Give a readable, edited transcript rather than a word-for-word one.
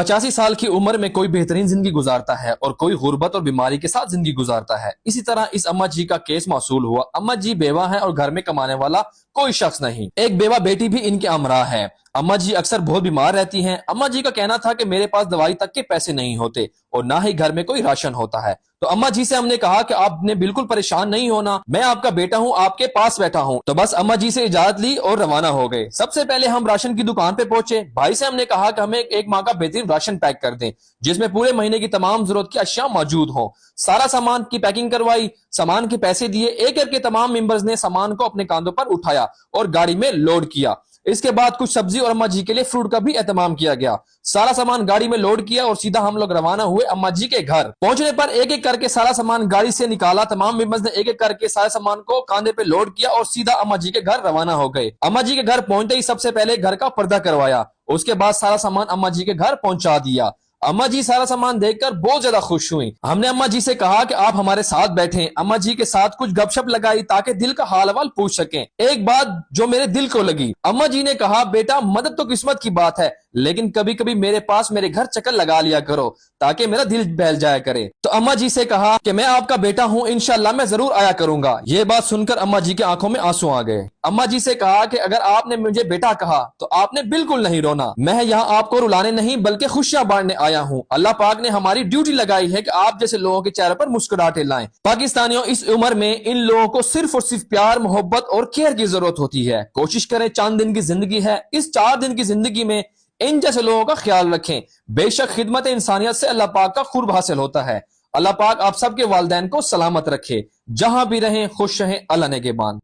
85 साल की उम्र में कोई बेहतरीन जिंदगी गुजारता है और कोई गुर्बत और बीमारी के साथ जिंदगी गुजारता है। इसी तरह इस अम्मा जी का केस मौसूल हुआ। अम्मा जी बेवा है और घर में कमाने वाला कोई शख्स नहीं। एक बेवा बेटी भी इनके हमरा है। अम्मा जी अक्सर बहुत बीमार रहती हैं। अम्मा जी का कहना था कि मेरे पास दवाई तक के पैसे नहीं होते और ना ही घर में कोई राशन होता है। तो अम्मा जी से हमने कहा कि आपने बिल्कुल परेशान नहीं होना, मैं आपका बेटा हूँ, आपके पास बैठा हूँ। तो बस अम्मा जी से इजाजत ली और रवाना हो गए। सबसे पहले हम राशन की दुकान पे पहुंचे। भाई से हमने कहा कि हमें एक माह का बेहतरीन राशन पैक कर दें जिसमें पूरे महीने की तमाम जरूरत की अशिया मौजूद हो। सारा सामान की पैकिंग करवाई, सामान के पैसे दिए। एक करके तमाम मेंबर्स ने सामान को अपने कांधों पर उठाया और गाड़ी में लोड किया। इसके बाद कुछ सब्जी और अम्मा जी के लिए फ्रूट का भी एहतमाम किया गया। सारा सामान गाड़ी में लोड किया और सीधा हम लोग रवाना हुए अम्मा जी के घर। पहुंचने पर एक एक करके सारा सामान गाड़ी से निकाला। तमाम मेंबर्स ने एक एक करके सारे सामान को कांधे पे लोड किया और सीधा अम्मा जी के घर रवाना हो गए। अम्मा जी के घर पहुंचते ही सबसे पहले घर का पर्दा करवाया, उसके बाद सारा सामान अम्मा जी के घर पहुंचा दिया। अम्मा जी सारा सामान देखकर बहुत ज्यादा खुश हुई। हमने अम्मा जी से कहा कि आप हमारे साथ बैठें। अम्मा जी के साथ कुछ गपशप लगाई ताकि दिल का हाल अहवाल पूछ सकें। एक बात जो मेरे दिल को लगी, अम्मा जी ने कहा, बेटा मदद तो किस्मत की बात है, लेकिन कभी कभी मेरे पास मेरे घर चक्कर लगा लिया करो ताकि मेरा दिल बहल जाया करे। तो अम्मा जी से कहा कि मैं आपका बेटा हूँ, इंशाल्लाह मैं जरूर आया करूंगा। ये बात सुनकर अम्मा जी की आंखों में आंसू आ गए। अम्मा जी से कहा कि अगर आपने मुझे बेटा कहा तो आपने बिल्कुल नहीं रोना। मैं यहाँ आपको रुलाने नहीं बल्कि खुशियां बांटने आया हूँ। अल्लाह पाक ने हमारी ड्यूटी लगाई है कि आप जैसे लोगों के चेहरे पर मुस्कुराहटें लाएं। पाकिस्तानियों, इस उम्र में इन लोगों को सिर्फ और सिर्फ प्यार, मोहब्बत और केयर की जरूरत होती है। कोशिश करें, चंद दिन की जिंदगी है, इस 4 दिन की जिंदगी में इन जैसे लोगों का ख्याल रखें। बेशक खिदमत इंसानियत से अल्लाह पाक का खुर्ब हासिल होता है। अल्लाह पाक आप सबके वालिदैन को सलामत रखे, जहां भी रहें खुश रहें। अल्लाह ने के बान।